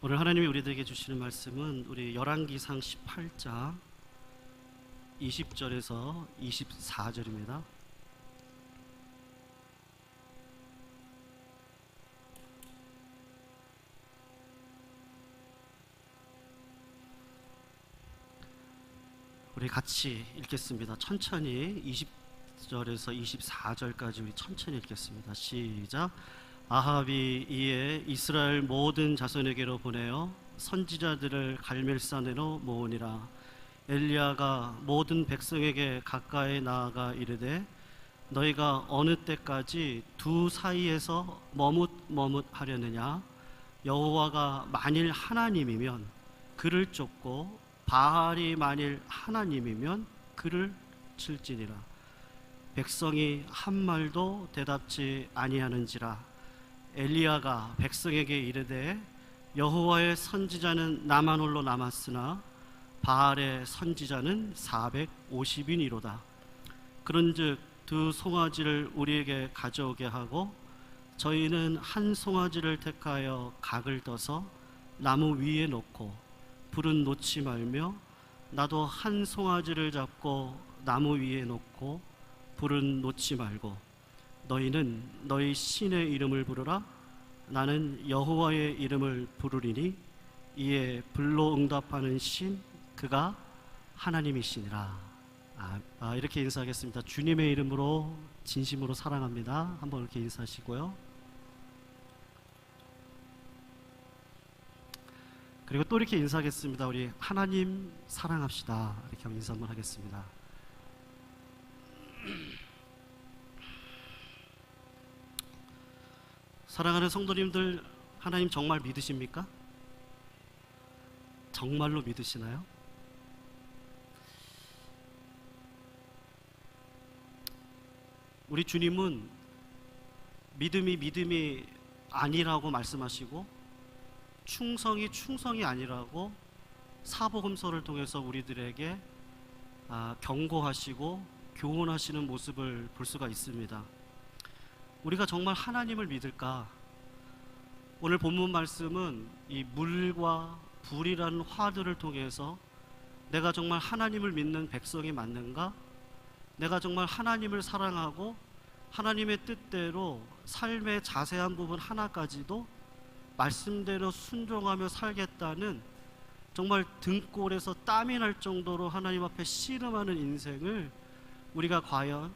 오늘 하나님이 우리들에게 주시는 말씀은 우리 열왕기상 18장 20절에서 24절입니다. 우리 같이 읽겠습니다. 천천히 20절에서 24절까지 우리 천천히 읽겠습니다. 시작. 아합이 이에 이스라엘 모든 자손에게로 보내어 선지자들을 갈멜산으로 모으니라. 엘리야가 모든 백성에게 가까이 나아가 이르되 너희가 어느 때까지 두 사이에서 머뭇머뭇하려느냐. 여호와가 만일 하나님이면 그를 쫓고 바알이 만일 하나님이면 그를 칠지니라. 백성이 한 말도 대답지 아니하는지라. 엘리야가 백성에게 이르되 여호와의 선지자는 나만 홀로 남았으나 바알의 선지자는 450인이로다. 그런즉 두 송아지를 우리에게 가져오게 하고 저희는 한 송아지를 택하여 각을 떠서 나무 위에 놓고 불은 놓지 말며 나도 한 송아지를 잡고 나무 위에 놓고 불은 놓지 말고 너희는 너희 신의 이름을 부르라. 나는 여호와의 이름을 부르리니 이에 불로 응답하는 신 그가 하나님이시니라. 이렇게 인사하겠습니다. 주님의 이름으로 진심으로 사랑합니다. 한번 이렇게 인사하시고요. 그리고 또 이렇게 인사하겠습니다. 우리 하나님 사랑합시다. 이렇게 한번 인사 한번 하겠습니다. 사랑하는 성도님들, 하나님 정말 믿으십니까? 정말로 믿으시나요? 우리 주님은 믿음이 아니라고 말씀하시고 충성이 아니라고 사복음서를 통해서 우리들에게 경고하시고 교훈하시는 모습을 볼 수가 있습니다. 우리가 정말 하나님을 믿을까? 오늘 본문 말씀은 이 물과 불이라는 화두를 통해서 내가 정말 하나님을 믿는 백성이 맞는가? 내가 정말 하나님을 사랑하고 하나님의 뜻대로 삶의 자세한 부분 하나까지도 말씀대로 순종하며 살겠다는 정말 등골에서 땀이 날 정도로 하나님 앞에 씨름하는 인생을 우리가 과연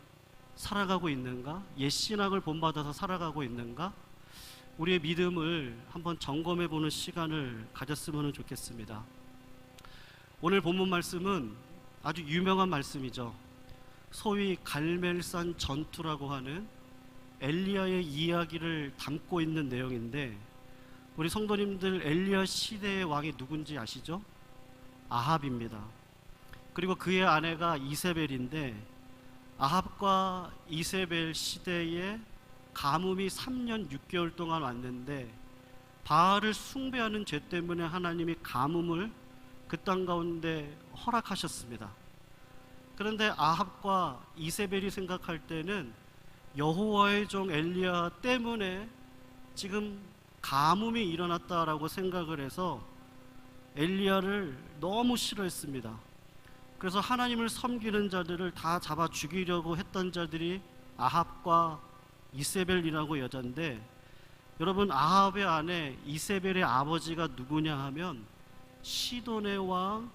살아가고 있는가? 옛 신학을 본받아서 살아가고 있는가? 우리의 믿음을 한번 점검해 보는 시간을 가졌으면 좋겠습니다. 오늘 본문 말씀은 아주 유명한 말씀이죠. 소위 갈멜산 전투라고 하는 엘리야의 이야기를 담고 있는 내용인데, 우리 성도님들 엘리야 시대의 왕이 누군지 아시죠? 아합입니다. 그리고 그의 아내가 이세벨인데, 아합과 이세벨 시대에 가뭄이 3년 6개월 동안 왔는데 바알을 숭배하는 죄 때문에 하나님이 가뭄을 그 땅 가운데 허락하셨습니다. 그런데 아합과 이세벨이 생각할 때는 여호와의 종 엘리야 때문에 지금 가뭄이 일어났다라고 생각을 해서 엘리야를 너무 싫어했습니다. 그래서 하나님을 섬기는 자들을 다 잡아 죽이려고 했던 자들이 아합과 이세벨이라고 여자인데, 여러분 아합의 아내 이세벨의 아버지가 누구냐 하면 시돈의 왕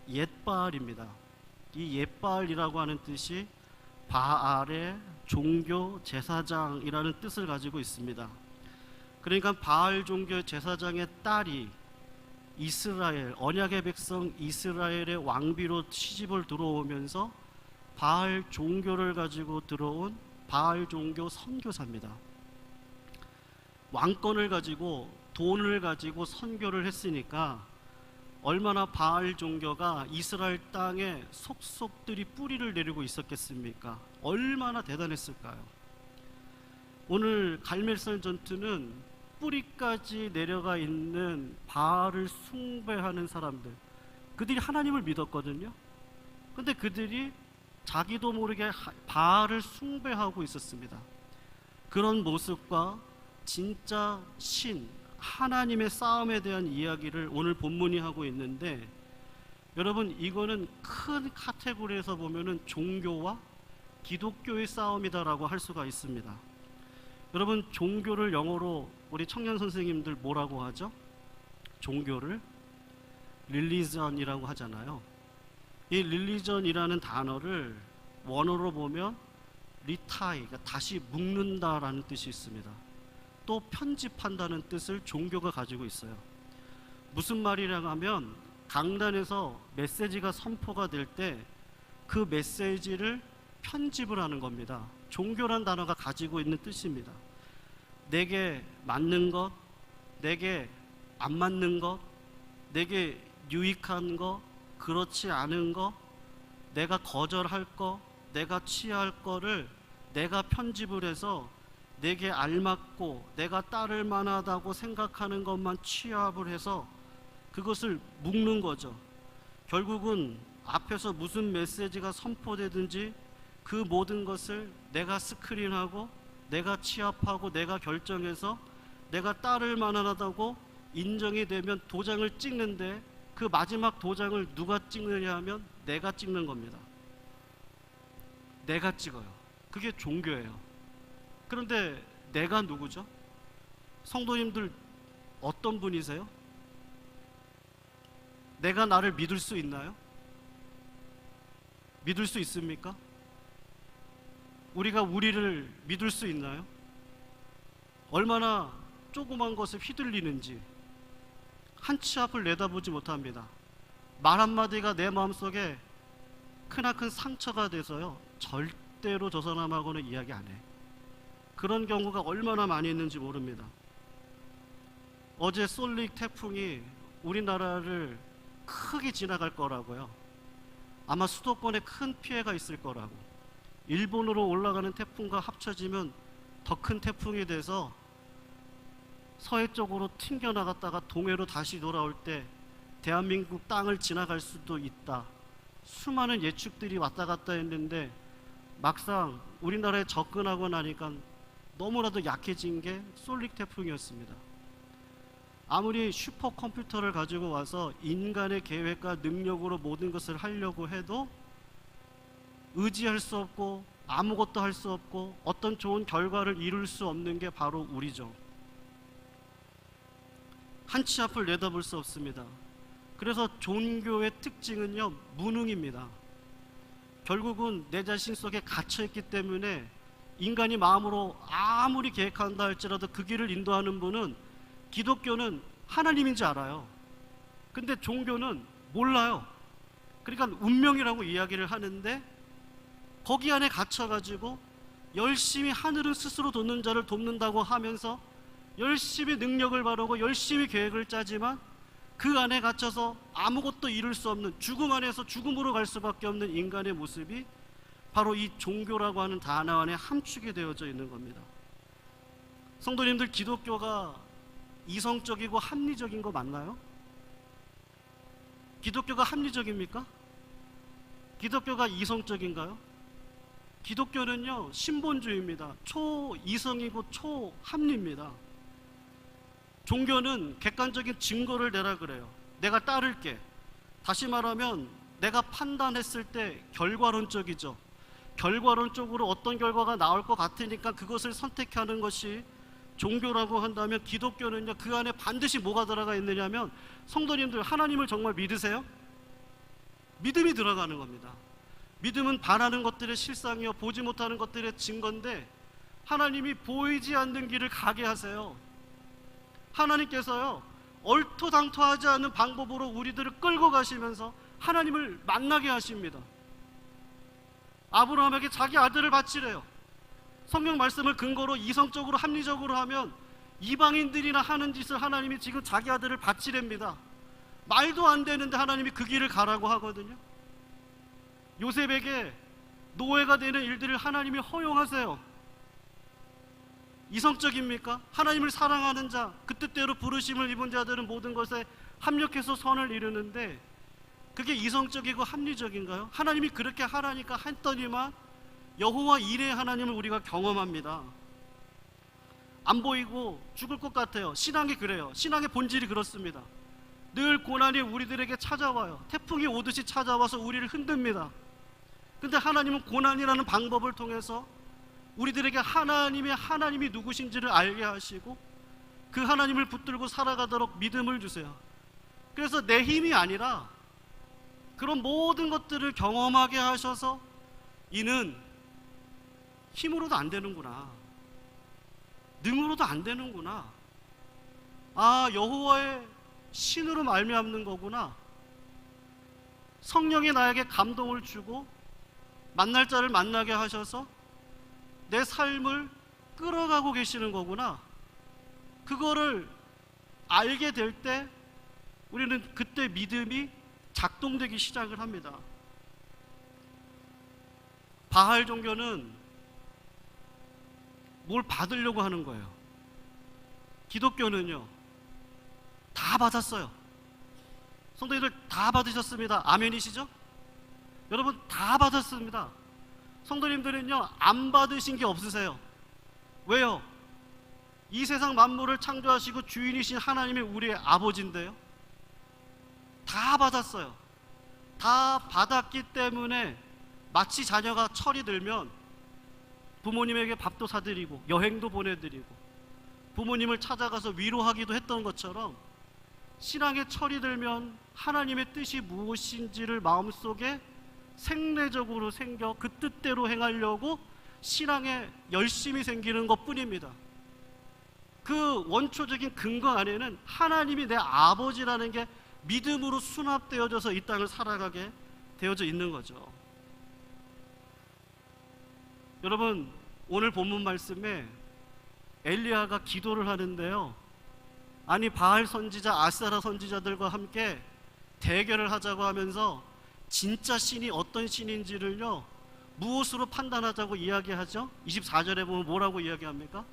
옅바알입니다. 이 옅바알이라고 하는 뜻이 바알의 종교 제사장이라는 뜻을 가지고 있습니다. 그러니까 바알 종교 제사장의 딸이 이스라엘, 언약의 백성 이스라엘의 왕비로 시집을 들어오면서 바알 종교를 가지고 들어온 바알 종교 선교사입니다. 왕권을 가지고 돈을 가지고 선교를 했으니까 얼마나 바알 종교가 이스라엘 땅에 속속들이 뿌리를 내리고 있었겠습니까? 얼마나 대단했을까요? 오늘 갈멜산 전투는 뿌리까지 내려가 있는 바알을 숭배하는 사람들, 그들이 하나님을 믿었거든요. 근데 그들이 자기도 모르게 바알을 숭배하고 있었습니다. 그런 모습과 진짜 신 하나님의 싸움에 대한 이야기를 오늘 본문이 하고 있는데, 여러분 이거는 큰 카테고리에서 보면은 종교와 기독교의 싸움이다라고 할 수가 있습니다. 여러분 종교를 영어로 우리 청년 선생님들 뭐라고 하죠? 종교를 릴리전이라고 하잖아요. 이 릴리전이라는 단어를 원어로 보면 리타이, 그러니까 다시 묶는다라는 뜻이 있습니다. 또 편집한다는 뜻을 종교가 가지고 있어요. 무슨 말이라고 하면 강단에서 메시지가 선포가 될 때 그 메시지를 편집을 하는 겁니다. 종교란 단어가 가지고 있는 뜻입니다. 내게 맞는 것, 내게 안 맞는 것, 내게 유익한 것, 그렇지 않은 것, 내가 거절할 것, 내가 취할 거를 내가 편집을 해서 내게 알맞고 내가 따를 만하다고 생각하는 것만 취합을 해서 그것을 묶는 거죠. 결국은 앞에서 무슨 메시지가 선포되든지 그 모든 것을 내가 스크린하고 내가 취합하고 내가 결정해서 내가 따를 만하다고 인정이 되면 도장을 찍는데, 그 마지막 도장을 누가 찍느냐 하면 내가 찍는 겁니다. 내가 찍어요. 그게 종교예요. 그런데 내가 누구죠? 성도님들 어떤 분이세요? 내가 나를 믿을 수 있나요? 믿을 수 있습니까? 우리가 우리를 믿을 수 있나요? 얼마나 조그만 것에 휘둘리는지 한 치 앞을 내다보지 못합니다. 말 한마디가 내 마음속에 크나큰 상처가 돼서요, 절대로 저 사람하고는 이야기 안 해. 그런 경우가 얼마나 많이 있는지 모릅니다. 어제 솔릭 태풍이 우리나라를 크게 지나갈 거라고요. 아마 수도권에 큰 피해가 있을 거라고. 일본으로 올라가는 태풍과 합쳐지면 더 큰 태풍이 돼서 서해 쪽으로 튕겨나갔다가 동해로 다시 돌아올 때 대한민국 땅을 지나갈 수도 있다. 수많은 예측들이 왔다 갔다 했는데 막상 우리나라에 접근하고 나니까 너무나도 약해진 게 솔릭 태풍이었습니다. 아무리 슈퍼컴퓨터를 가지고 와서 인간의 계획과 능력으로 모든 것을 하려고 해도 의지할 수 없고 아무것도 할 수 없고 어떤 좋은 결과를 이룰 수 없는 게 바로 우리죠. 한 치 앞을 내다볼 수 없습니다. 그래서 종교의 특징은요, 무능입니다. 결국은 내 자신 속에 갇혀있기 때문에 인간이 마음으로 아무리 계획한다 할지라도 그 길을 인도하는 분은, 기독교는 하나님인지 알아요. 근데 종교는 몰라요. 그러니까 운명이라고 이야기를 하는데 거기 안에 갇혀가지고 열심히 하늘은 스스로 돕는 자를 돕는다고 하면서 열심히 능력을 바르고 열심히 계획을 짜지만 그 안에 갇혀서 아무것도 이룰 수 없는, 죽음 안에서 죽음으로 갈 수밖에 없는 인간의 모습이 바로 이 종교라고 하는 단어 안에 함축이 되어져 있는 겁니다. 성도님들, 기독교가 이성적이고 합리적인 거 맞나요? 기독교가 합리적입니까? 기독교가 이성적인가요? 기독교는요, 신본주의입니다. 초이성이고 초합리입니다. 종교는 객관적인 증거를 내라 그래요. 내가 따를게. 다시 말하면 내가 판단했을 때 결과론적이죠. 결과론적으로 어떤 결과가 나올 것 같으니까 그것을 선택하는 것이 종교라고 한다면, 기독교는요, 그 안에 반드시 뭐가 들어가 있느냐면, 성도님들 하나님을 정말 믿으세요? 믿음이 들어가는 겁니다. 믿음은 바라는 것들의 실상이요 보지 못하는 것들의 증거인데, 하나님이 보이지 않는 길을 가게 하세요. 하나님께서요, 얼토당토하지 않는 방법으로 우리들을 끌고 가시면서 하나님을 만나게 하십니다. 아브라함에게 자기 아들을 바치래요. 성경 말씀을 근거로 이성적으로 합리적으로 하면 이방인들이나 하는 짓을 하나님이 지금 자기 아들을 바치랍니다. 말도 안 되는데 하나님이 그 길을 가라고 하거든요. 요셉에게 노예가 되는 일들을 하나님이 허용하세요. 이성적입니까? 하나님을 사랑하는 자, 그 뜻대로 부르심을 입은 자들은 모든 것에 합력해서 선을 이루는데, 그게 이성적이고 합리적인가요? 하나님이 그렇게 하라니까 했더니만 여호와 이레의 하나님을 우리가 경험합니다. 안 보이고 죽을 것 같아요. 신앙이 그래요. 신앙의 본질이 그렇습니다. 늘 고난이 우리들에게 찾아와요. 태풍이 오듯이 찾아와서 우리를 흔듭니다. 근데 하나님은 고난이라는 방법을 통해서 우리들에게 하나님이 누구신지를 알게 하시고 그 하나님을 붙들고 살아가도록 믿음을 주세요. 그래서 내 힘이 아니라 그런 모든 것들을 경험하게 하셔서 이는 힘으로도 안 되는구나, 능으로도 안 되는구나, 아 여호와의 신으로 말미암는 거구나, 성령이 나에게 감동을 주고 만날 자를 만나게 하셔서 내 삶을 끌어가고 계시는 거구나, 그거를 알게 될 때 우리는 그때 믿음이 작동되기 시작을 합니다. 바알 종교는 뭘 받으려고 하는 거예요. 기독교는요 다 받았어요. 성도님들 다 받으셨습니다. 아멘이시죠? 여러분 다 받았습니다. 성도님들은요 안 받으신 게 없으세요. 왜요? 이 세상 만물을 창조하시고 주인이신 하나님이 우리의 아버지인데요, 다 받았어요. 다 받았기 때문에 마치 자녀가 철이 들면 부모님에게 밥도 사드리고 여행도 보내드리고 부모님을 찾아가서 위로하기도 했던 것처럼 신앙의 철이 들면 하나님의 뜻이 무엇인지를 마음속에 생내적으로 생겨 그 뜻대로 행하려고 신앙에 열심이 생기는 것뿐입니다. 그 원초적인 근거 안에는 하나님이 내 아버지라는 게 믿음으로 수납되어져서 이 땅을 살아가게 되어져 있는 거죠. 여러분 오늘 본문 말씀에 엘리야가 기도를 하는데요, 아니 바알 선지자 아세라 선지자들과 함께 대결을 하자고 하면서 진짜 신이 어떤 신인지를요 무엇으로 판단하자고 이야기하죠? 24절에 보면 뭐라고 이야기합니까?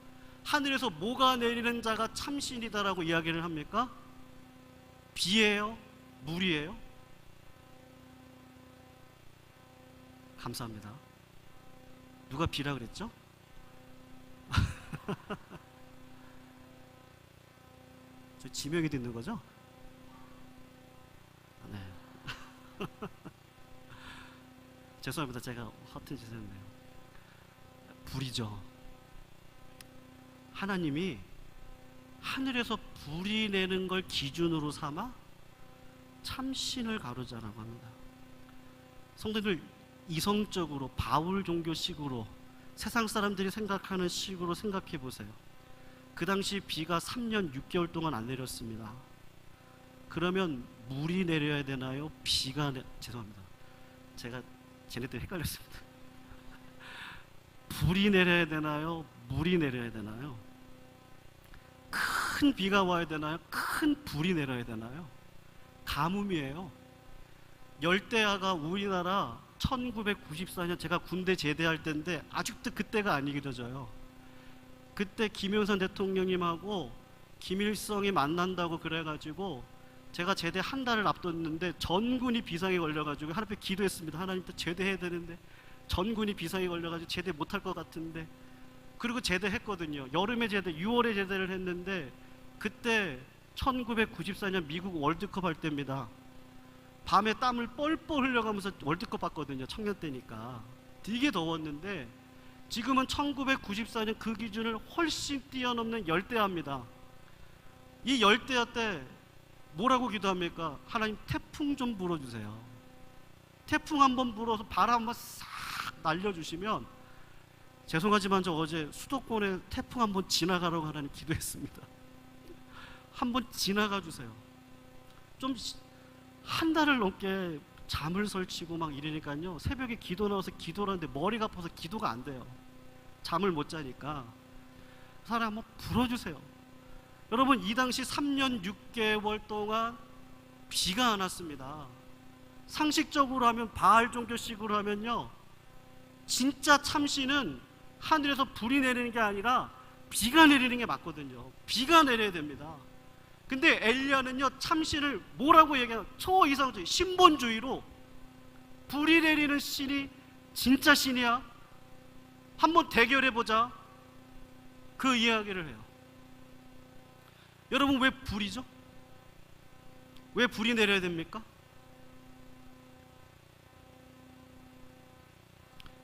하늘에서 뭐가 내리는 자가 참신이다라고 이야기를 합니까? 비예요? 물이에요? 감사합니다. 누가 비라 그랬죠? 저 지명이 듣는 거죠? 네. 죄송합니다. 제가 허튼 짓을 했네요. 불이죠. 하나님이 하늘에서 불이 내는 걸 기준으로 삼아 참신을 가르자라고 합니다. 성도들 이성적으로 바울 종교식으로 세상 사람들이 생각하는 식으로 생각해 보세요. 그 당시 비가 3년 6개월 동안 안 내렸습니다. 그러면 물이 내려야 되나요? 죄송합니다. 제가 쟤네들 헷갈렸습니다. 불이 내려야 되나요? 물이 내려야 되나요? 큰 비가 와야 되나요? 큰 불이 내려야 되나요? 가뭄이에요. 열대야가 우리나라 1994년 제가 군대 제대할 때인데 아직도 그때가 안 잊혀져요. 그때 김영삼 대통령님하고 김일성이 만난다고 그래가지고 제가 제대 한 달을 앞뒀는데 전군이 비상에 걸려가지고 하나님 앞에 기도했습니다. 하나님 또 제대해야 되는데 전군이 비상에 걸려가지고 제대 못할 것 같은데, 그리고 제대했거든요. 여름에 제대, 6월에 제대를 했는데 그때 1994년 미국 월드컵 할 때입니다. 밤에 땀을 뻘뻘 흘려가면서 월드컵 봤거든요. 청년 때니까 되게 더웠는데 지금은 1994년 그 기준을 훨씬 뛰어넘는 열대야입니다. 이 열대야 때 뭐라고 기도합니까? 하나님 태풍 좀 불어주세요. 태풍 한번 불어서 바람 한번 싹 날려주시면, 죄송하지만 저 어제 수도권에 태풍 한번 지나가라고 하나님 기도했습니다. 한번 지나가 주세요. 좀 한 달을 넘게 잠을 설치고 막 이러니까요, 새벽에 기도 나와서 기도를 하는데 머리가 아파서 기도가 안 돼요. 잠을 못 자니까. 사람 한번 불어주세요. 여러분 이 당시 3년 6개월 동안 비가 안 왔습니다. 상식적으로 하면 바알 종교식으로 하면요, 진짜 참신은 하늘에서 불이 내리는 게 아니라 비가 내리는 게 맞거든요. 비가 내려야 됩니다. 근데 엘리야는요 참신을 뭐라고 얘기해요? 초이상주의, 신본주의로 불이 내리는 신이 진짜 신이야? 한번 대결해보자, 그 이야기를 해요. 여러분, 왜 불이죠? 왜 불이 내려야 됩니까?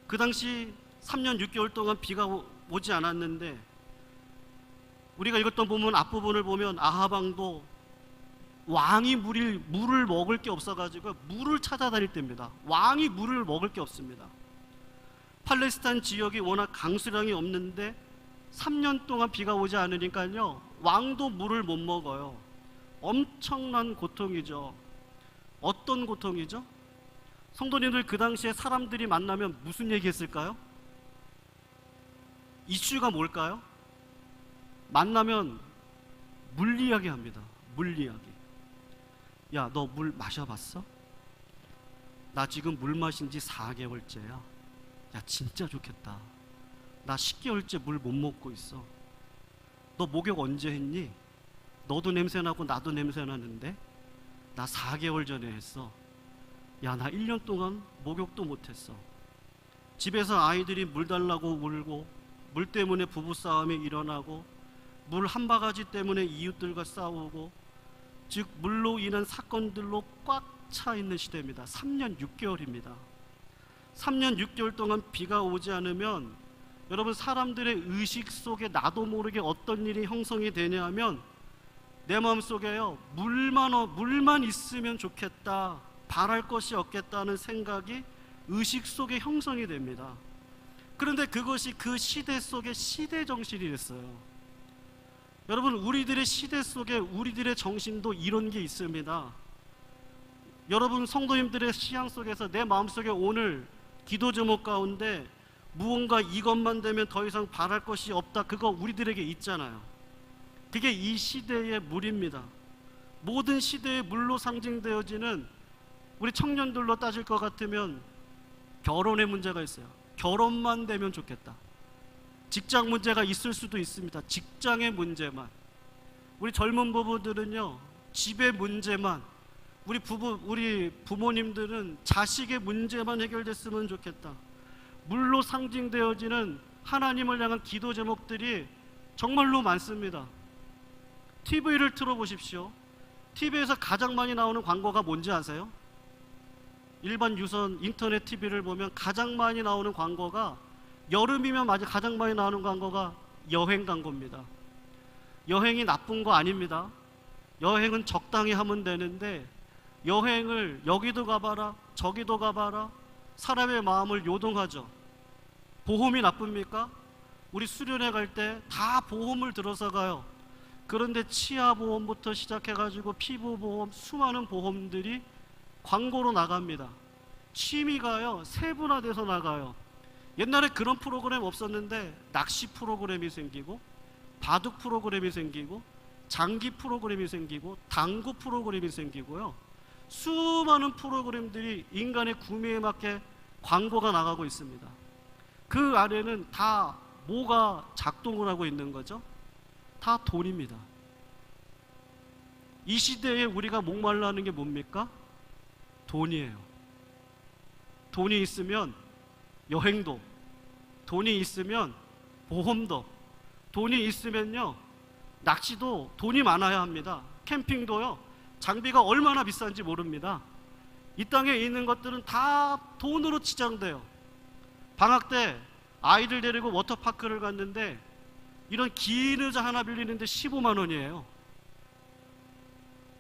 그 당시 3년 6개월 동안 비가 오지 않았는데, 우리가 읽었던 부분 앞부분을 보면 아합 왕도 왕이 물을 먹을 게 없어가지고 물을 찾아다닐 때입니다. 왕이 물을 먹을 게 없습니다. 팔레스타인 지역이 워낙 강수량이 없는데 3년 동안 비가 오지 않으니까요, 왕도 물을 못 먹어요. 엄청난 고통이죠. 어떤 고통이죠? 성도님들, 그 당시에 사람들이 만나면 무슨 얘기 했을까요? 이슈가 뭘까요? 만나면 물 이야기 합니다. 물 이야기. 야, 너 물 마셔봤어? 나 지금 물 마신 지 4개월째야. 야, 진짜 좋겠다. 나 10개월째 물 못 먹고 있어. 너 목욕 언제 했니? 너도 냄새나고 나도 냄새나는데? 나 4개월 전에 했어. 야, 나 1년 동안 목욕도 못했어. 집에서 아이들이 물 달라고 울고, 물 때문에 부부싸움이 일어나고, 물 한 바가지 때문에 이웃들과 싸우고, 즉 물로 인한 사건들로 꽉 차 있는 시대입니다. 3년 6개월입니다. 3년 6개월 동안 비가 오지 않으면 여러분, 사람들의 의식 속에 나도 모르게 어떤 일이 형성이 되냐 하면, 내 마음속에요, 물만 있으면 좋겠다, 바랄 것이 없겠다는 생각이 의식 속에 형성이 됩니다. 그런데 그것이 그 시대 속의 시대 정신이 됐어요. 여러분, 우리들의 시대 속에 우리들의 정신도 이런 게 있습니다. 여러분, 성도님들의 신앙 속에서 내 마음속에 오늘 기도 제목 가운데 무언가 이것만 되면 더 이상 바랄 것이 없다, 그거 우리들에게 있잖아요. 그게 이 시대의 물입니다. 모든 시대의 물로 상징되어지는, 우리 청년들로 따질 것 같으면 결혼의 문제가 있어요. 결혼만 되면 좋겠다. 직장 문제가 있을 수도 있습니다. 직장의 문제만. 우리 젊은 부부들은요, 집의 문제만. 우리 부모님들은 자식의 문제만 해결됐으면 좋겠다. 물로 상징되어지는 하나님을 향한 기도 제목들이 정말로 많습니다. TV를 틀어보십시오. TV에서 가장 많이 나오는 광고가 뭔지 아세요? 일반 유선 인터넷 TV를 보면 가장 많이 나오는 광고가, 여름이면 가장 많이 나오는 광고가 여행 광고입니다. 여행이 나쁜 거 아닙니다. 여행은 적당히 하면 되는데, 여행을 여기도 가봐라 저기도 가봐라, 사람의 마음을 요동하죠. 보험이 나쁩니까? 우리 수련회 갈 때 다 보험을 들어서 가요. 그런데 치아보험부터 시작해가지고 피부보험, 수많은 보험들이 광고로 나갑니다. 취미가요, 세분화돼서 나가요. 옛날에 그런 프로그램 없었는데 낚시 프로그램이 생기고, 바둑 프로그램이 생기고, 장기 프로그램이 생기고, 당구 프로그램이 생기고요, 수많은 프로그램들이 인간의 구매에 맞게 광고가 나가고 있습니다. 그 안에는 다 뭐가 작동을 하고 있는 거죠? 다 돈입니다. 이 시대에 우리가 목말라 하는 게 뭡니까? 돈이에요. 돈이 있으면 여행도, 돈이 있으면 보험도, 돈이 있으면요, 낚시도 돈이 많아야 합니다. 캠핑도요, 장비가 얼마나 비싼지 모릅니다. 이 땅에 있는 것들은 다 돈으로 치장돼요. 방학 때 아이들 데리고 워터파크를 갔는데 이런 긴 의자 하나 빌리는데 15만 원이에요.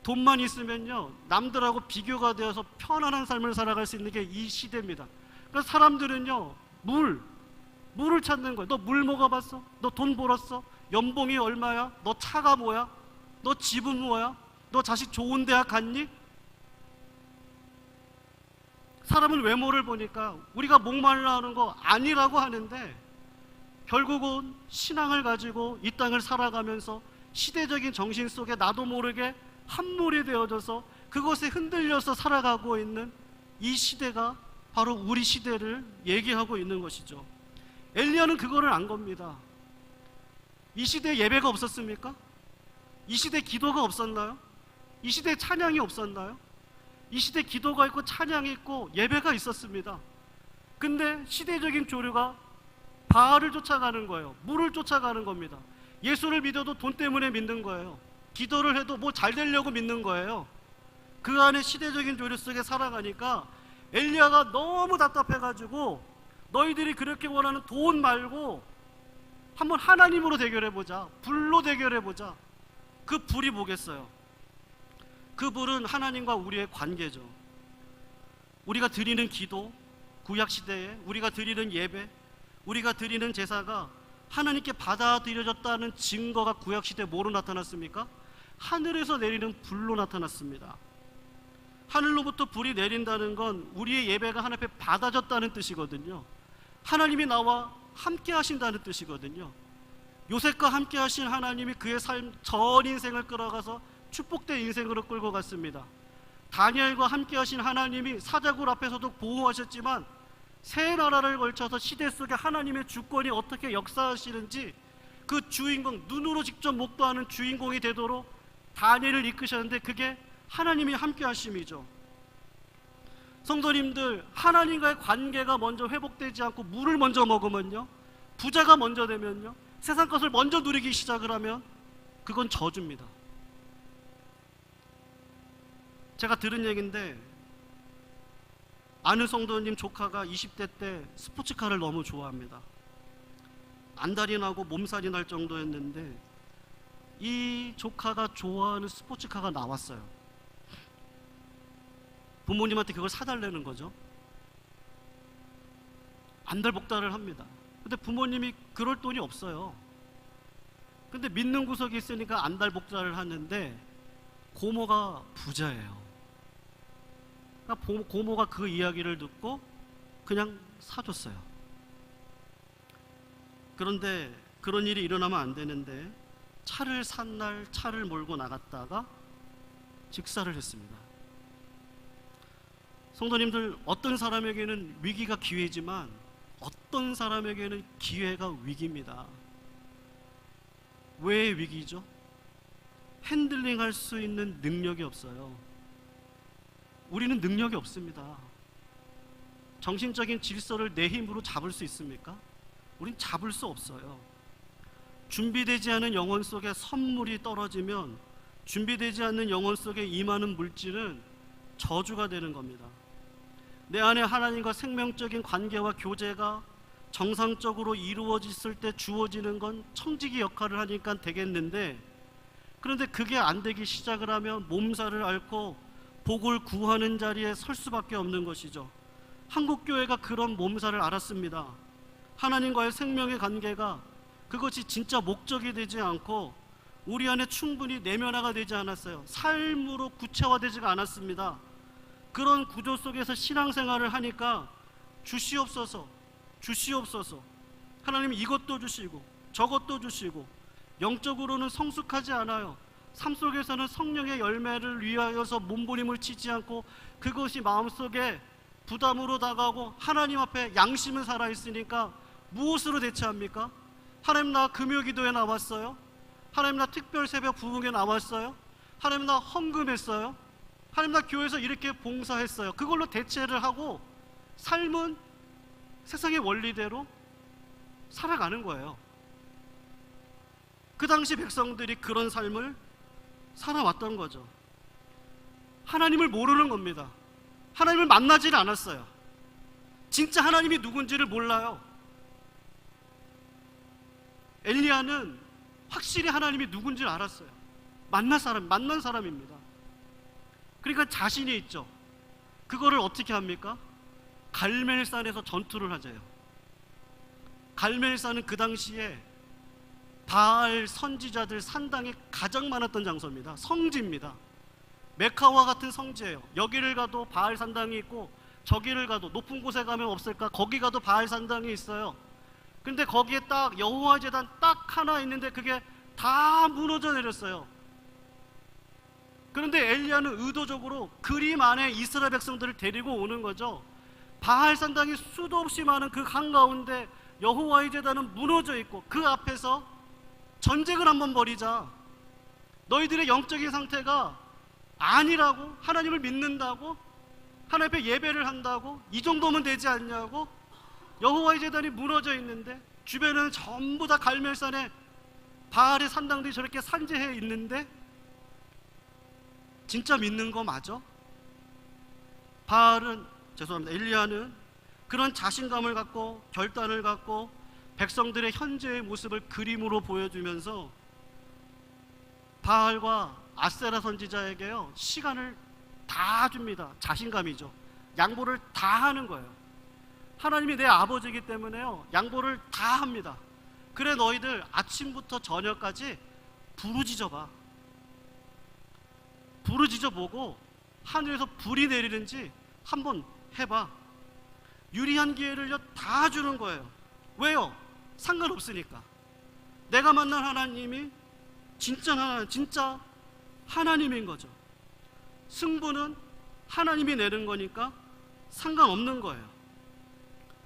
돈만 있으면요, 남들하고 비교가 되어서 편안한 삶을 살아갈 수 있는 게 이 시대입니다. 그래서 사람들은요, 물을 찾는 거예요. 너 물 먹어봤어? 너 돈 벌었어? 연봉이 얼마야? 너 차가 뭐야? 너 집은 뭐야? 너 자식 좋은 대학 갔니? 사람은 외모를 보니까 우리가 목말라 하는 거 아니라고 하는데, 결국은 신앙을 가지고 이 땅을 살아가면서 시대적인 정신 속에 나도 모르게 함몰이 되어져서 그것에 흔들려서 살아가고 있는 이 시대가 바로 우리 시대를 얘기하고 있는 것이죠. 엘리야는 그거를 안 겁니다. 이 시대에 예배가 없었습니까? 이 시대에 기도가 없었나요? 이 시대에 찬양이 없었나요? 이 시대에 기도가 있고 찬양이 있고 예배가 있었습니다. 근데 시대적인 조류가 바알을 쫓아가는 거예요. 물을 쫓아가는 겁니다. 예수를 믿어도 돈 때문에 믿는 거예요. 기도를 해도 뭐 잘 되려고 믿는 거예요. 그 안에 시대적인 조류 속에 살아가니까 엘리야가 너무 답답해가지고 너희들이 그렇게 원하는 돈 말고 한번 하나님으로 대결해보자. 불로 대결해보자. 그 불이 뭐겠어요? 그 불은 하나님과 우리의 관계죠. 우리가 드리는 기도, 구약시대에 우리가 드리는 예배, 우리가 드리는 제사가 하나님께 받아들여졌다는 증거가 구약시대에 뭐로 나타났습니까? 하늘에서 내리는 불로 나타났습니다. 하늘로부터 불이 내린다는 건 우리의 예배가 하나님 앞에 받아졌다는 뜻이거든요. 하나님이 나와 함께 하신다는 뜻이거든요. 요셉과 함께 하신 하나님이 그의 삶 전 인생을 끌어가서 축복된 인생으로 끌고 갔습니다. 다니엘과 함께 하신 하나님이 사자굴 앞에서도 보호하셨지만 새 나라를 걸쳐서 시대 속에 하나님의 주권이 어떻게 역사하시는지 그 주인공, 눈으로 직접 목도하는 주인공이 되도록 다니엘을 이끄셨는데 그게 하나님이 함께 하심이죠. 성도님들, 하나님과의 관계가 먼저 회복되지 않고 물을 먼저 먹으면요, 부자가 먼저 되면요, 세상 것을 먼저 누리기 시작을 하면 그건 저주입니다. 제가 들은 얘기인데 아는 성도님 조카가 20대 때 스포츠카를 너무 좋아합니다. 안달이 나고 몸살이 날 정도였는데 이 조카가 좋아하는 스포츠카가 나왔어요. 부모님한테 그걸 사달라는 거죠. 안달복달을 합니다. 근데 부모님이 그럴 돈이 없어요. 근데 믿는 구석이 있으니까 안달복달을 하는데 고모가 부자예요. 그러니까 고모가 그 이야기를 듣고 그냥 사줬어요. 그런데 그런 일이 일어나면 안 되는데 차를 산 날 차를 몰고 나갔다가 직사를 했습니다. 성도님들, 어떤 사람에게는 위기가 기회지만 어떤 사람에게는 기회가 위기입니다. 왜 위기죠? 핸들링할 수 있는 능력이 없어요. 우리는 능력이 없습니다. 정신적인 질서를 내 힘으로 잡을 수 있습니까? 우린 잡을 수 없어요. 준비되지 않은 영혼 속에 선물이 떨어지면 준비되지 않는 영혼 속에 임하는 물질은 저주가 되는 겁니다. 내 안에 하나님과 생명적인 관계와 교제가 정상적으로 이루어졌을 때 주어지는 건 청지기 역할을 하니까 되겠는데, 그런데 그게 안 되기 시작을 하면 몸살을 앓고 복을 구하는 자리에 설 수밖에 없는 것이죠. 한국교회가 그런 몸살을 앓았습니다. 하나님과의 생명의 관계가 그것이 진짜 목적이 되지 않고 우리 안에 충분히 내면화가 되지 않았어요. 삶으로 구체화되지가 않았습니다. 그런 구조 속에서 신앙생활을 하니까 주시옵소서, 주시옵소서, 하나님 이것도 주시고 저것도 주시고, 영적으로는 성숙하지 않아요. 삶 속에서는 성령의 열매를 위하여서 몸부림을 치지 않고 그것이 마음속에 부담으로 다가오고 하나님 앞에 양심은 살아있으니까 무엇으로 대체합니까? 하나님, 나 금요기도에 나왔어요. 하나님, 나 특별 새벽 부흥에 나왔어요. 하나님, 나 헌금했어요. 하나님, 나 교회에서 이렇게 봉사했어요. 그걸로 대체를 하고 삶은 세상의 원리대로 살아가는 거예요. 그 당시 백성들이 그런 삶을 살아왔던 거죠. 하나님을 모르는 겁니다. 하나님을 만나지를 않았어요. 진짜 하나님이 누군지를 몰라요. 엘리야는 확실히 하나님이 누군지를 알았어요. 만난 사람입니다. 그러니까 자신이 있죠. 그거를 어떻게 합니까? 갈멜산에서 전투를 하자요. 갈멜산은 그 당시에 바알 선지자들 산당이 가장 많았던 장소입니다. 성지입니다. 메카와 같은 성지예요. 여기를 가도 바알 산당이 있고 저기를 가도, 높은 곳에 가면 없을까? 거기 가도 바알 산당이 있어요. 근데 거기에 딱 여호와 제단 딱 하나 있는데 그게 다 무너져 내렸어요. 그런데 엘리야는 의도적으로 그림 안에 이스라엘 백성들을 데리고 오는 거죠. 바알 산당이 수도 없이 많은 그 한가운데 여호와의 제단은 무너져 있고 그 앞에서 전쟁을 한번 벌이자. 너희들의 영적인 상태가 아니라고, 하나님을 믿는다고, 하나님 앞에 예배를 한다고, 이 정도면 되지 않냐고. 여호와의 제단이 무너져 있는데 주변에는 전부 다 갈멜산에 바알의 산당들이 저렇게 산재해 있는데 진짜 믿는 거 맞아? 엘리야는 그런 자신감을 갖고 결단을 갖고 백성들의 현재의 모습을 그림으로 보여주면서 바알과 아세라 선지자에게요 시간을 다 줍니다. 자신감이죠. 양보를 다 하는 거예요. 하나님이 내 아버지이기 때문에요 양보를 다 합니다. 그래 너희들 아침부터 저녁까지 부르짖어봐. 부르짖어보고 하늘에서 불이 내리는지 한번 해봐. 유리한 기회를 다 주는 거예요. 왜요? 상관없으니까. 내가 만난 하나님이 진짜 하나님인 거죠. 승부는 하나님이 내는 거니까 상관없는 거예요.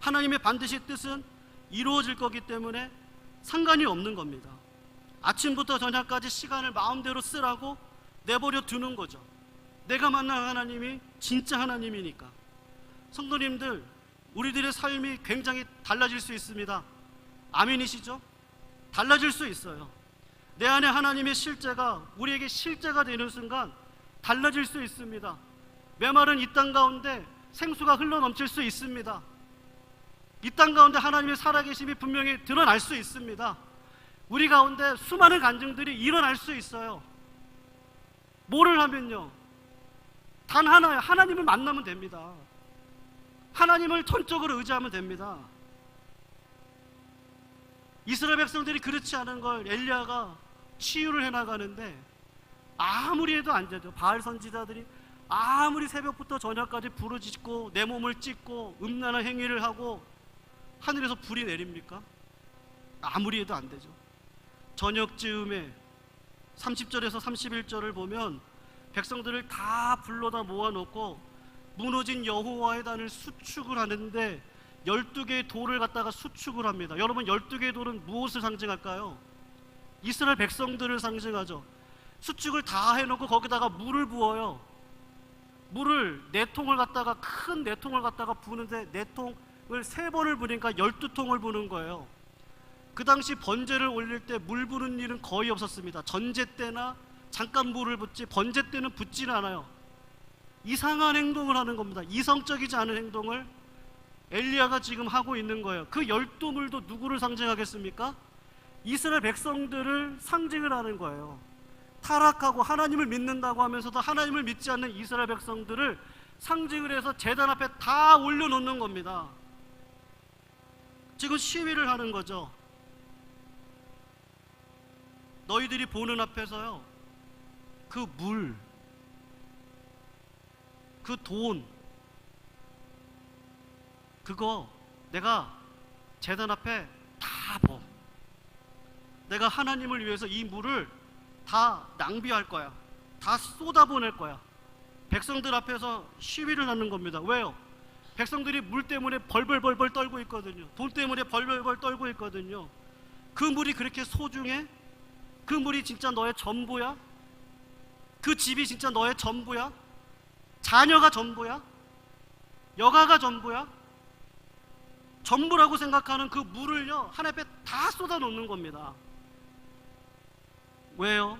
하나님의 반드시 뜻은 이루어질 거기 때문에 상관이 없는 겁니다. 아침부터 저녁까지 시간을 마음대로 쓰라고 내버려 두는 거죠. 내가 만난 하나님이 진짜 하나님이니까. 성도님들, 우리들의 삶이 굉장히 달라질 수 있습니다. 아멘이시죠? 달라질 수 있어요. 내 안에 하나님의 실제가 우리에게 실제가 되는 순간 달라질 수 있습니다. 메마른 이 땅 가운데 생수가 흘러넘칠 수 있습니다. 이 땅 가운데 하나님의 살아계심이 분명히 드러날 수 있습니다. 우리 가운데 수많은 간증들이 일어날 수 있어요. 뭐를 하면요? 단 하나예요. 하나님을 만나면 됩니다. 하나님을 전적으로 의지하면 됩니다. 이스라엘 백성들이 그렇지 않은 걸 엘리야가 치유를 해나가는데 아무리 해도 안 되죠. 바알 선지자들이 아무리 새벽부터 저녁까지 부르짖고 내 몸을 찢고 음란한 행위를 하고 하늘에서 불이 내립니까? 아무리 해도 안 되죠. 저녁 즈음에 30절에서 31절을 보면 백성들을 다 불러다 모아놓고 무너진 여호와의 단을 수축을 하는데 12개의 돌을 갖다가 수축을 합니다. 여러분, 12개의 돌은 무엇을 상징할까요? 이스라엘 백성들을 상징하죠. 수축을 다 해놓고 거기다가 물을 부어요. 물을 4통을 갖다가 큰 4통을 갖다가 부는데 4통을 3번을 부니까 12통을 부는 거예요. 그 당시 번제를 올릴 때 물 부는 일은 거의 없었습니다. 전제 때나 잠깐 물을 붓지 번제 때는 붓지는 않아요. 이상한 행동을 하는 겁니다. 이성적이지 않은 행동을 엘리야가 지금 하고 있는 거예요. 그 12물도 누구를 상징하겠습니까? 이스라엘 백성들을 상징을 하는 거예요. 타락하고 하나님을 믿는다고 하면서도 하나님을 믿지 않는 이스라엘 백성들을 상징을 해서 제단 앞에 다 올려놓는 겁니다. 지금 시위를 하는 거죠. 너희들이 보는 앞에서요 그 물, 그 돈, 그거 내가 제단 앞에 다 버. 내가 하나님을 위해서 이 물을 다 낭비할 거야. 다 쏟아보낼 거야. 백성들 앞에서 시위를 하는 겁니다. 왜요? 백성들이 물 때문에 벌벌벌벌 떨고 있거든요. 돈 때문에 벌벌벌 떨고 있거든요. 그 물이 그렇게 소중해? 그 물이 진짜 너의 전부야? 그 집이 진짜 너의 전부야? 자녀가 전부야? 여가가 전부야? 전부라고 생각하는 그 물을요 하나님 앞에 다 쏟아 놓는 겁니다. 왜요?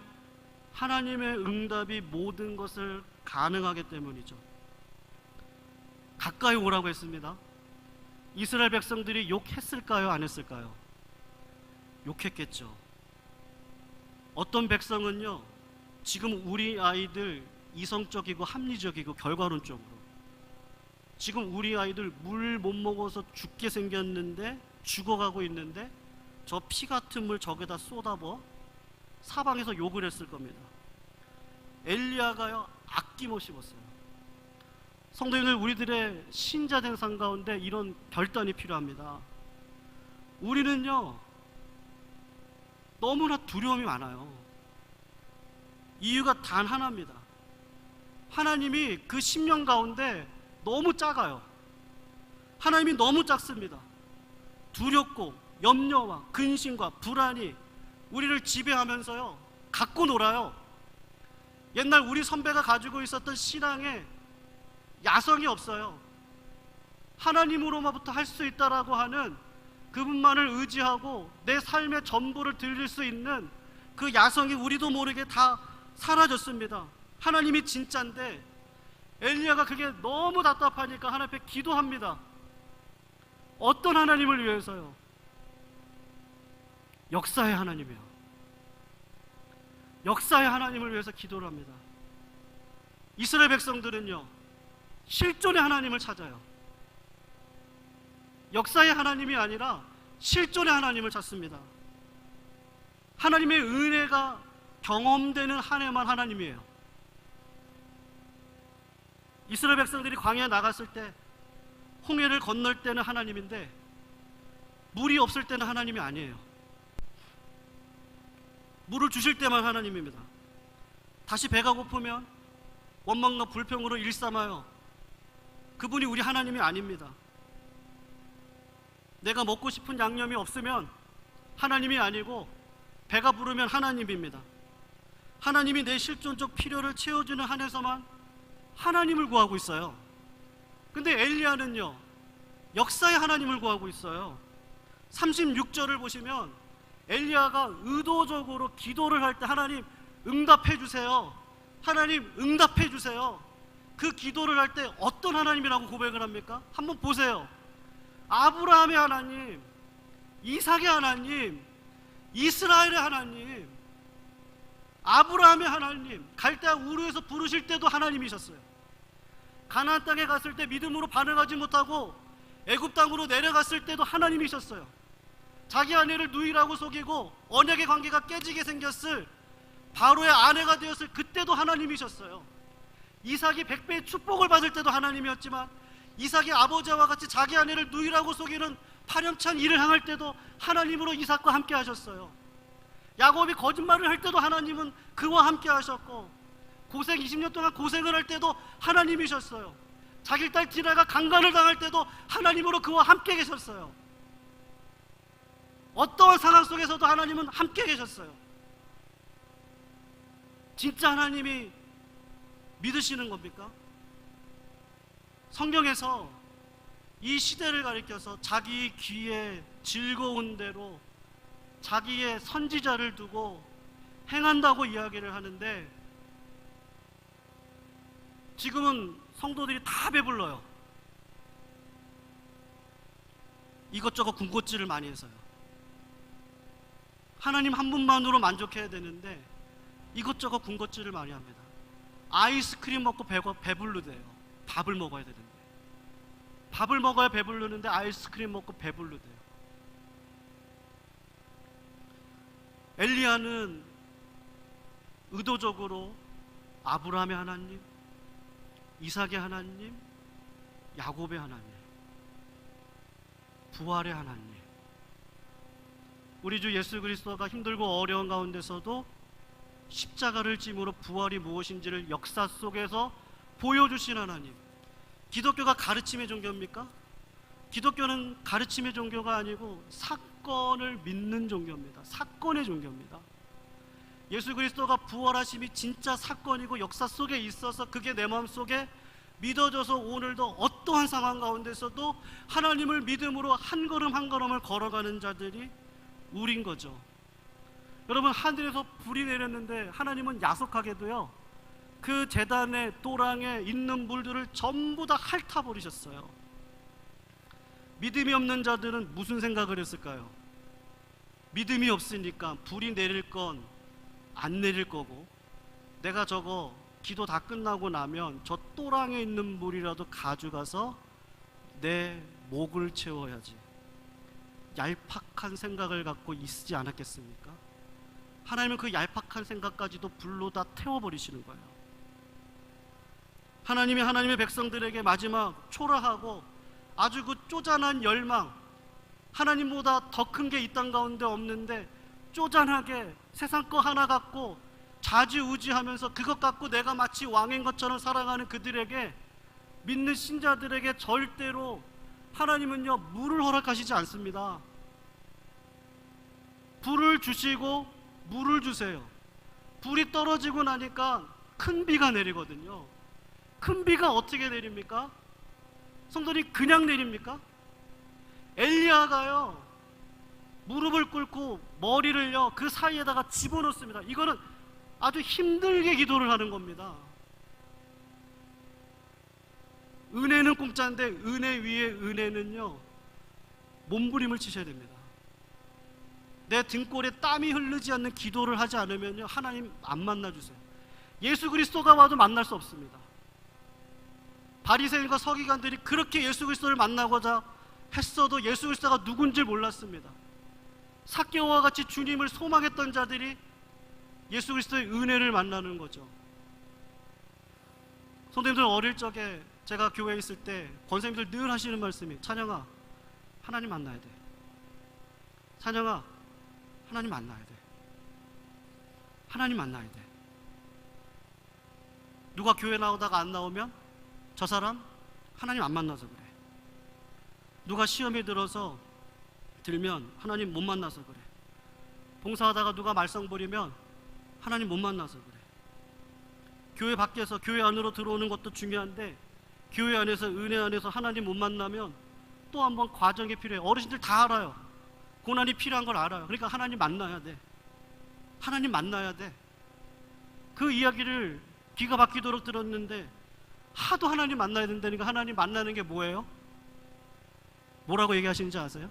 하나님의 응답이 모든 것을 가능하기 때문이죠. 가까이 오라고 했습니다. 이스라엘 백성들이 욕했을까요? 안 했을까요? 욕했겠죠. 어떤 백성은요 지금 우리 아이들 이성적이고 합리적이고 결과론적으로 지금 우리 아이들 물 못 먹어서 죽게 생겼는데 죽어가고 있는데 저 피 같은 물 저기다 쏟아부어 사방에서 욕을 했을 겁니다. 엘리야가요 아낌없이 먹었어요. 성도님들, 우리들의 신자된 삶 가운데 이런 결단이 필요합니다. 우리는요 너무나 두려움이 많아요. 이유가 단 하나입니다. 하나님이 그 10년 가운데 너무 작아요. 하나님이 너무 작습니다. 두렵고 염려와 근심과 불안이 우리를 지배하면서요 갖고 놀아요. 옛날 우리 선배가 가지고 있었던 신앙에 야성이 없어요. 하나님으로부터 할 수 있다라고 하는 그분만을 의지하고 내 삶의 전부를 드릴 수 있는 그 야성이 우리도 모르게 다 사라졌습니다. 하나님이 진짜인데 엘리야가 그게 너무 답답하니까 하나님 앞에 기도합니다. 어떤 하나님을 위해서요? 역사의 하나님이요. 역사의 하나님을 위해서 기도를 합니다. 이스라엘 백성들은요, 실존의 하나님을 찾아요. 역사의 하나님이 아니라 실존의 하나님을 찾습니다. 하나님의 은혜가 경험되는 한 해만 하나님이에요. 이스라엘 백성들이 광야에 나갔을 때 홍해를 건널 때는 하나님인데 물이 없을 때는 하나님이 아니에요. 물을 주실 때만 하나님입니다. 다시 배가 고프면 원망과 불평으로 일삼아요. 그분이 우리 하나님이 아닙니다. 내가 먹고 싶은 양념이 없으면 하나님이 아니고 배가 부르면 하나님입니다. 하나님이 내 실존적 필요를 채워주는 한에서만 하나님을 구하고 있어요. 근데 엘리야는요, 역사의 하나님을 구하고 있어요. 36절을 보시면 엘리야가 의도적으로 기도를 할 때 하나님 응답해 주세요, 하나님 응답해 주세요, 그 기도를 할 때 어떤 하나님이라고 고백을 합니까? 한번 보세요. 아브라함의 하나님, 이삭의 하나님, 이스라엘의 하나님, 아브라함의 하나님, 갈대아 우르에서 부르실 때도 하나님이셨어요. 가나안 땅에 갔을 때 믿음으로 반응하지 못하고 애굽 땅으로 내려갔을 때도 하나님이셨어요. 자기 아내를 누이라고 속이고 언약의 관계가 깨지게 생겼을 바로의 아내가 되었을 그때도 하나님이셨어요. 이삭이 100배의 축복을 받을 때도 하나님이었지만 이삭의 아버지와 같이 자기 아내를 누이라고 속이는 파렴치한 일을 행할 때도 하나님으로 이삭과 함께 하셨어요. 야곱이 거짓말을 할 때도 하나님은 그와 함께 하셨고, 고생 20년 동안 고생을 할 때도 하나님이셨어요. 자기 딸 디나가 강간을 당할 때도 하나님으로 그와 함께 계셨어요. 어떠한 상황 속에서도 하나님은 함께 계셨어요. 진짜 하나님이 믿으시는 겁니까? 성경에서 이 시대를 가리켜서 자기 귀에 즐거운 대로 자기의 선지자를 두고 행한다고 이야기를 하는데, 지금은 성도들이 다 배불러요. 이것저것 군것질을 많이 해서요. 하나님 한 분만으로 만족해야 되는데 이것저것 군것질을 많이 합니다. 아이스크림 먹고 배불르대요. 밥을 먹어야 되는데, 밥을 먹어야 배불르는데 아이스크림 먹고 배불르대요. 엘리야는 의도적으로 아브라함의 하나님, 이삭의 하나님, 야곱의 하나님, 부활의 하나님, 우리 주 예수 그리스도가 힘들고 어려운 가운데서도 십자가를 짐으로 부활이 무엇인지를 역사 속에서 보여주신 하나님. 기독교가 가르침의 종교입니까? 기독교는 가르침의 종교가 아니고 사건을 믿는 종교입니다. 사건의 종교입니다. 예수 그리스도가 부활하심이 진짜 사건이고 역사 속에 있어서 그게 내 마음속에 믿어져서 오늘도 어떠한 상황 가운데서도 하나님을 믿음으로 한 걸음 한 걸음을 걸어가는 자들이 우린 거죠. 여러분, 하늘에서 불이 내렸는데 하나님은 야속하게도요, 그 제단의 또랑에 있는 물들을 전부 다 핥아버리셨어요. 믿음이 없는 자들은 무슨 생각을 했을까요? 믿음이 없으니까 불이 내릴 건 안 내릴 거고, 내가 저거 기도 다 끝나고 나면 저 또랑에 있는 물이라도 가져가서 내 목을 채워야지, 얄팍한 생각을 갖고 있지 않았겠습니까? 하나님은 그 얄팍한 생각까지도 불로 다 태워버리시는 거예요. 하나님이 하나님의 백성들에게 마지막 초라하고 아주 그 쪼잔한 열망, 하나님보다 더 큰 게 이 땅 가운데 없는데 쪼잔하게 세상 거 하나 갖고 좌지우지하면서 그것 갖고 내가 마치 왕인 것처럼 살아가는 그들에게, 믿는 신자들에게 절대로 하나님은요 물을 허락하시지 않습니다. 불을 주시고 물을 주세요. 불이 떨어지고 나니까 큰 비가 내리거든요. 큰 비가 어떻게 내립니까? 성도님, 그냥 내립니까? 엘리야가요 무릎을 꿇고 머리를요 그 사이에다가 집어넣습니다. 이거는 아주 힘들게 기도를 하는 겁니다. 은혜는 공짜인데 은혜 위에 은혜는요, 몸부림을 치셔야 됩니다. 내 등골에 땀이 흐르지 않는 기도를 하지 않으면요, 하나님 안 만나주세요. 예수 그리스도가 와도 만날 수 없습니다. 바리새인과 서기관들이 그렇게 예수 그리스도를 만나고자 했어도 예수 그리스도가 누군지 몰랐습니다. 삭개오와 같이 주님을 소망했던 자들이 예수 그리스도의 은혜를 만나는 거죠. 성도님들, 어릴 적에 제가 교회에 있을 때 권사님들 늘 하시는 말씀이, 찬영아, 하나님 만나야 돼. 찬영아, 하나님 만나야 돼. 하나님 만나야 돼. 누가 교회 나오다가 안 나오면 저 사람 하나님 안 만나서 그래. 누가 시험에 들면 하나님 못 만나서 그래. 봉사하다가 누가 말썽 부리면 하나님 못 만나서 그래. 교회 밖에서 교회 안으로 들어오는 것도 중요한데 교회 안에서, 은혜 안에서 하나님 못 만나면 또 한 번 과정이 필요해요. 어르신들 다 알아요. 고난이 필요한 걸 알아요. 그러니까 하나님 만나야 돼. 하나님 만나야 돼. 그 이야기를 귀가 박히도록 들었는데 하도 하나님 만나야 된다니까. 하나님 만나는 게 뭐예요? 뭐라고 얘기하시는지 아세요?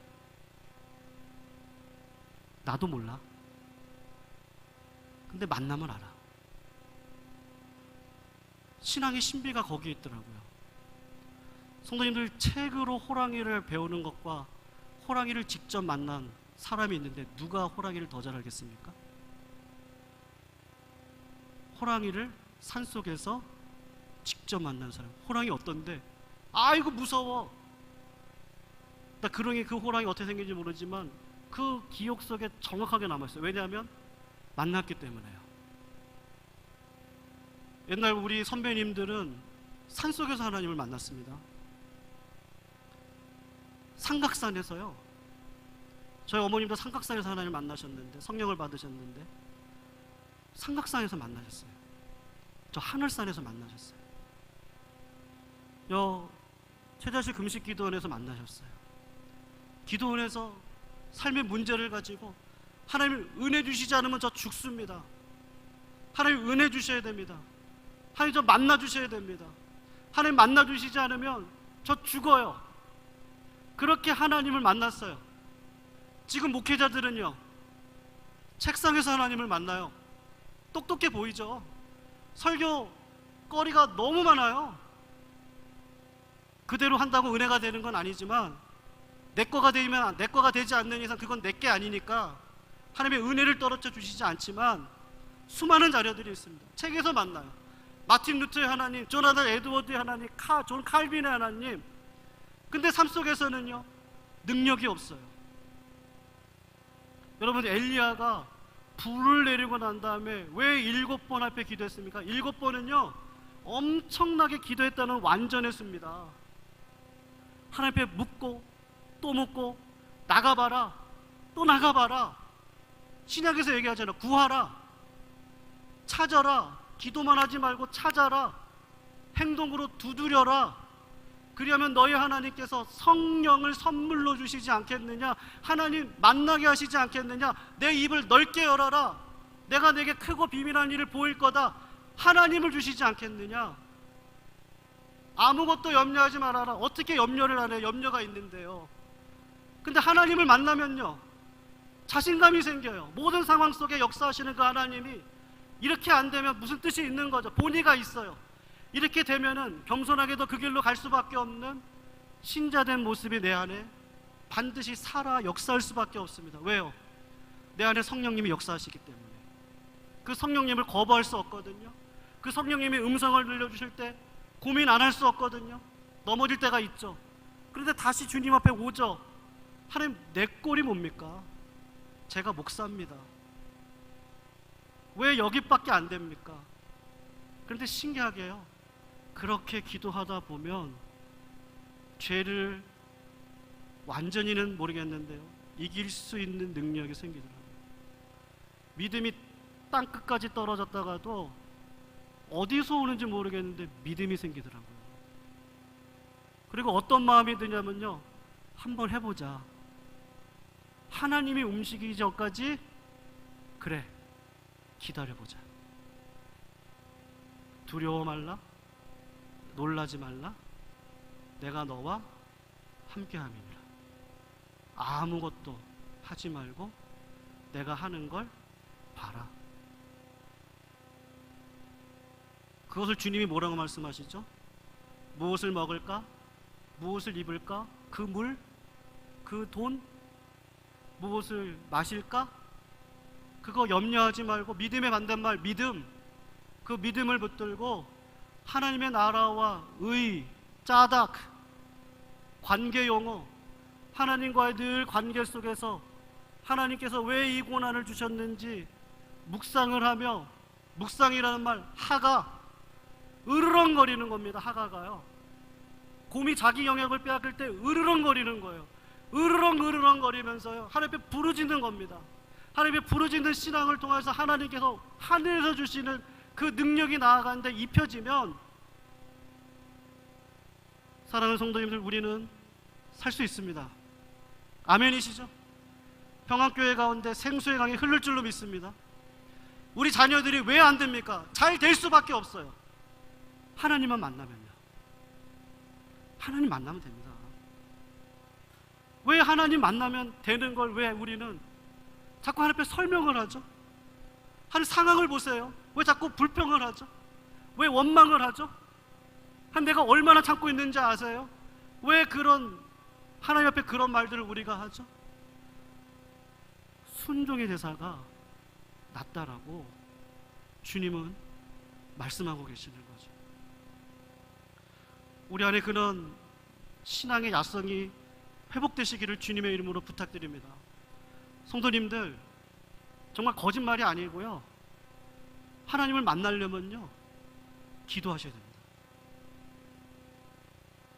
나도 몰라. 근데 만나면 알아. 신앙의 신비가 거기에 있더라고요. 성도님들, 책으로 호랑이를 배우는 것과 호랑이를 직접 만난 사람이 있는데 누가 호랑이를 더 잘 알겠습니까? 호랑이를 산속에서 직접 만난 사람. 호랑이 어떤데? 아이고 무서워. 나 그 호랑이 어떻게 생긴지 모르지만 그 기억 속에 정확하게 남아있어요. 왜냐하면 만났기 때문에요. 옛날 우리 선배님들은 산속에서 하나님을 만났습니다. 삼각산에서요. 저희 어머님도 삼각산에서 하나님을 만나셨는데, 성령을 받으셨는데 삼각산에서 만나셨어요. 저 하늘산에서 만나셨어요. 최자실 금식기도원에서 만나셨어요. 기도원에서 삶의 문제를 가지고 하나님 은혜 주시지 않으면 저 죽습니다. 하나님 은혜 주셔야 됩니다. 하나님 저 만나 주셔야 됩니다. 하나님 만나 주시지 않으면 저 죽어요. 그렇게 하나님을 만났어요. 지금 목회자들은요, 책상에서 하나님을 만나요. 똑똑해 보이죠? 설교 거리가 너무 많아요. 그대로 한다고 은혜가 되는 건 아니지만 내 거가 되지 않는 이상 그건 내 게 아니니까 하나님의 은혜를 떨어져 주시지 않지만 수많은 자료들이 있습니다. 책에서 만나요. 마틴 루터의 하나님, 조나단 에드워드의 하나님, 존 칼빈의 하나님. 근데 삶 속에서는요, 능력이 없어요. 여러분, 엘리야가 불을 내리고 난 다음에 왜 7번 앞에 기도했습니까? 7번은요 엄청나게 기도했다는 완전했습니다. 하나님 앞에 묻고 또 묻고, 나가봐라 또 나가봐라. 신약에서 얘기하잖아. 구하라, 찾아라. 기도만 하지 말고 찾아라. 행동으로 두드려라. 그리하면 너희 하나님께서 성령을 선물로 주시지 않겠느냐. 하나님 만나게 하시지 않겠느냐. 내 입을 넓게 열어라. 내가 내게 크고 비밀한 일을 보일 거다. 하나님을 주시지 않겠느냐. 아무것도 염려하지 말아라. 어떻게 염려를 안 해요? 염려가 있는데요. 근데 하나님을 만나면요, 자신감이 생겨요. 모든 상황 속에 역사하시는 그 하나님이 이렇게 안 되면 무슨 뜻이 있는 거죠. 본의가 있어요. 이렇게 되면은 겸손하게도 그 길로 갈 수밖에 없는 신자된 모습이 내 안에 반드시 살아 역사할 수밖에 없습니다. 왜요? 내 안에 성령님이 역사하시기 때문에. 그 성령님을 거부할 수 없거든요. 그 성령님이 음성을 들려주실 때 고민 안 할 수 없거든요. 넘어질 때가 있죠. 그런데 다시 주님 앞에 오죠. 하나님, 내 꼴이 뭡니까? 제가 목사입니다. 왜 여기밖에 안 됩니까? 그런데 신기하게요, 그렇게 기도하다 보면 죄를 완전히는 모르겠는데요, 이길 수 있는 능력이 생기더라고요. 믿음이 땅 끝까지 떨어졌다가도 어디서 오는지 모르겠는데 믿음이 생기더라고요. 그리고 어떤 마음이 드냐면요, 한번 해보자. 하나님이 움직이기 전까지 그래, 기다려보자. 두려워 말라, 놀라지 말라, 내가 너와 함께함이니라. 아무것도 하지 말고 내가 하는 걸 봐라. 그것을 주님이 뭐라고 말씀하시죠? 무엇을 먹을까? 무엇을 입을까? 그 물? 그 돈? 무엇을 마실까? 그거 염려하지 말고 믿음의 반대말 믿음, 그 믿음을 붙들고 하나님의 나라와 의, 짜닥, 관계 용어, 하나님과의 늘 관계 속에서 하나님께서 왜 이 고난을 주셨는지 묵상을 하며, 묵상이라는 말 하가, 으르렁거리는 겁니다. 하가가요, 곰이 자기 영역을 빼앗길 때 으르렁거리는 거예요. 으르렁거리면서요 하나님 앞에 부르짖는 겁니다. 하나님 앞에 부르짖는 신앙을 통해서 하나님께서 하늘에서 주시는 그 능력이 나아가는데 입혀지면, 사랑하는 성도님들, 우리는 살 수 있습니다. 아멘이시죠? 평안교회 가운데 생수의 강이 흐를 줄로 믿습니다. 우리 자녀들이 왜 안 됩니까? 잘 될 수밖에 없어요. 하나님만 만나면요. 하나님 만나면 됩니다. 왜 하나님 만나면 되는 걸 왜 우리는 자꾸 하나님 앞에 설명을 하죠? 한 상황을 보세요. 왜 자꾸 불평을 하죠? 왜 원망을 하죠? 한 내가 얼마나 참고 있는지 아세요? 왜 그런 하나님 앞에 그런 말들을 우리가 하죠? 순종의 대사가 낫다라고 주님은 말씀하고 계시는 거죠. 우리 안에 그런 신앙의 야성이 회복되시기를 주님의 이름으로 부탁드립니다. 성도님들, 정말 거짓말이 아니고요, 하나님을 만나려면요 기도하셔야 됩니다.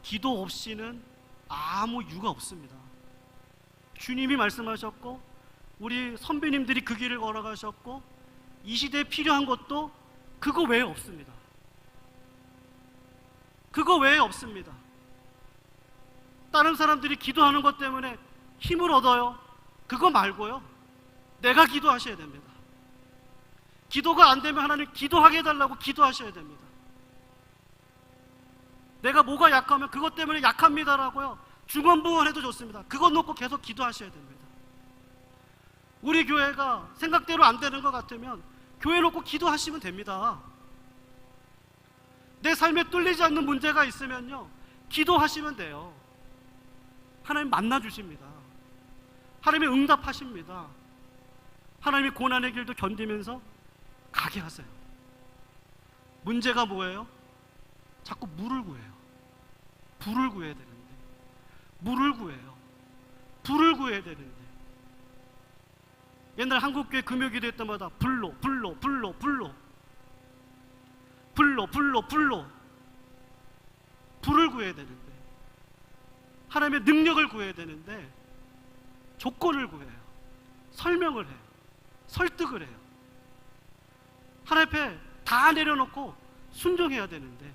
기도 없이는 아무 이유가 없습니다. 주님이 말씀하셨고 우리 선배님들이 그 길을 걸어가셨고 이 시대에 필요한 것도 그거 외에 없습니다. 그거 외에 없습니다. 다른 사람들이 기도하는 것 때문에 힘을 얻어요. 그거 말고요, 내가 기도하셔야 됩니다. 기도가 안 되면 하나님 기도하게 해달라고 기도하셔야 됩니다. 내가 뭐가 약하면 그것 때문에 약합니다라고요 중언부언해도 좋습니다. 그것 놓고 계속 기도하셔야 됩니다. 우리 교회가 생각대로 안 되는 것 같으면 교회 놓고 기도하시면 됩니다. 내 삶에 뚫리지 않는 문제가 있으면요 기도하시면 돼요. 하나님 만나주십니다. 하나님이 응답하십니다. 하나님이 고난의 길도 견디면서 가게 하세요. 문제가 뭐예요? 자꾸 물을 구해요. 불을 구해야 되는데, 물을 구해요. 불을 구해야 되는데, 옛날 한국교회 금요기도 할 때마다 불로 불을 구해야 되는데, 하나님의 능력을 구해야 되는데 조건을 구해요. 설명을 해요. 설득을 해요. 하나님 앞에 다 내려놓고 순종해야 되는데,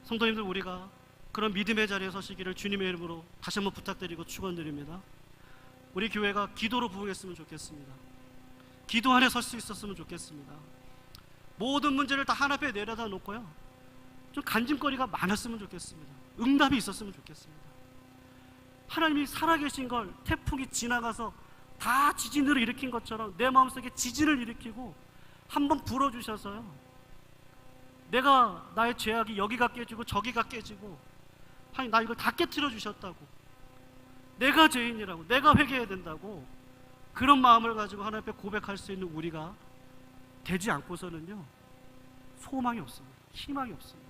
성도님들, 우리가 그런 믿음의 자리에 서시기를 주님의 이름으로 다시 한번 부탁드리고 축원드립니다. 우리 교회가 기도로 부응했으면 좋겠습니다. 기도 안에 설 수 있었으면 좋겠습니다. 모든 문제를 다 하나님 앞에 내려다 놓고요 좀 간증거리가 많았으면 좋겠습니다. 응답이 있었으면 좋겠습니다. 하나님이 살아계신 걸 태풍이 지나가서 다 지진으로 일으킨 것처럼 내 마음속에 지진을 일으키고 한번 불어주셔서요 내가 나의 죄악이 여기가 깨지고 저기가 깨지고, 하나님 나 이걸 다 깨트려 주셨다고, 내가 죄인이라고, 내가 회개해야 된다고, 그런 마음을 가지고 하나님 앞에 고백할 수 있는 우리가 되지 않고서는요 소망이 없습니다. 희망이 없습니다.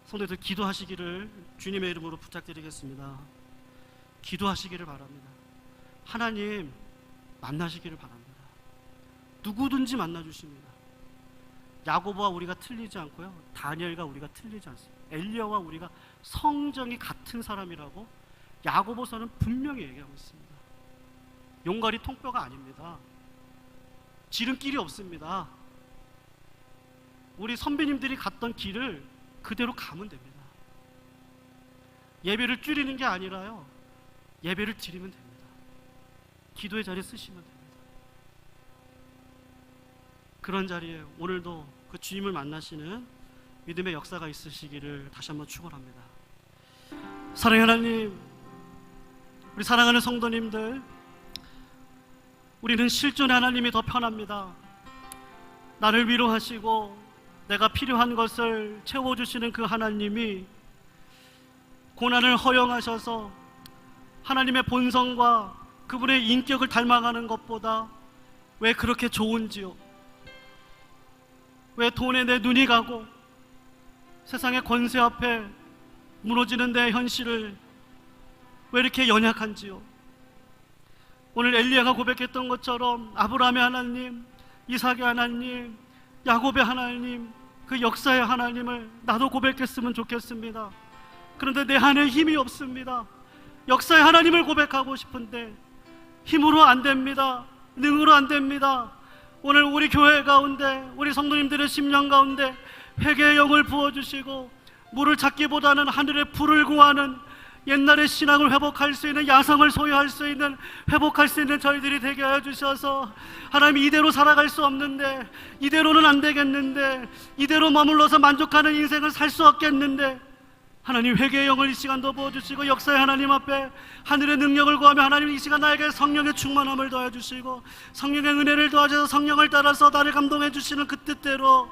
성도들, 기도하시기를 주님의 이름으로 부탁드리겠습니다. 기도하시기를 바랍니다. 하나님 만나시기를 바랍니다. 누구든지 만나주십니다. 야고보와 우리가 틀리지 않고요 다니엘과 우리가 틀리지 않습니다. 엘리야와 우리가 성정이 같은 사람이라고 야고보서는 분명히 얘기하고 있습니다. 용가리 통뼈가 아닙니다. 지름길이 없습니다. 우리 선배님들이 갔던 길을 그대로 가면 됩니다. 예배를 줄이는 게 아니라요 예배를 드리면 됩니다. 기도의 자리에 쓰시면 됩니다. 그런 자리에 오늘도 그 주님을 만나시는 믿음의 역사가 있으시기를 다시 한번 축원합니다. 사랑하는 하나님, 우리 사랑하는 성도님들, 우리는 실존의 하나님이 더 편합니다. 나를 위로하시고 내가 필요한 것을 채워주시는 그 하나님이 고난을 허용하셔서 하나님의 본성과 그분의 인격을 닮아가는 것보다 왜 그렇게 좋은지요? 왜 돈에 내 눈이 가고 세상의 권세 앞에 무너지는 내 현실을 왜 이렇게 연약한지요? 오늘 엘리야가 고백했던 것처럼 아브라함의 하나님, 이삭의 하나님, 야곱의 하나님, 그 역사의 하나님을 나도 고백했으면 좋겠습니다. 그런데 내 안에 힘이 없습니다. 역사의 하나님을 고백하고 싶은데 힘으로 안 됩니다. 능으로 안 됩니다. 오늘 우리 교회 가운데, 우리 성도님들의 심령 가운데 회개의 영을 부어주시고 물을 찾기보다는 하늘의 불을 구하는 옛날의 신앙을 회복할 수 있는, 야성을 소유할 수 있는, 회복할 수 있는 저희들이 되게 하여 주셔서, 하나님 이대로 살아갈 수 없는데, 이대로는 안 되겠는데, 이대로 머물러서 만족하는 인생을 살 수 없겠는데, 하나님 회개의 영을 이 시간도 부어주시고 역사의 하나님 앞에 하늘의 능력을 구하며 하나님 이 시간 나에게 성령의 충만함을 더해주시고 성령의 은혜를 더하셔서 성령을 따라서 나를 감동해 주시는 그 뜻대로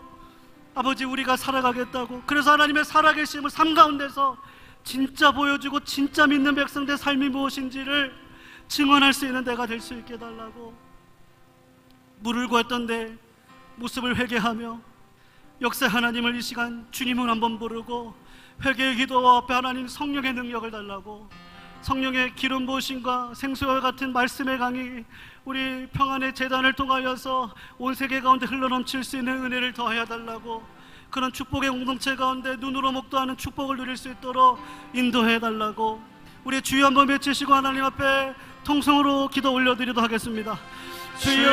아버지 우리가 살아가겠다고, 그래서 하나님의 살아계심을 삶 가운데서 진짜 보여주고 진짜 믿는 백성들의 삶이 무엇인지를 증언할 수 있는 때가 될 수 있게 해달라고, 물을 구했던 내 모습을 회개하며 역사의 하나님을 이 시간 주님을 한번 부르고 회개의 기도 앞에 하나님 성령의 능력을 달라고, 성령의 기름 부으심과 생수와 같은 말씀의 강이 우리 평안의 재단을 통하여서 온 세계 가운데 흘러넘칠 수 있는 은혜를 더하여 달라고, 그런 축복의 공동체 가운데 눈으로 목도하는 축복을 누릴 수 있도록 인도해 달라고, 우리 주여 한번 외치시고 하나님 앞에 통성으로 기도 올려드리도록 하겠습니다. 주여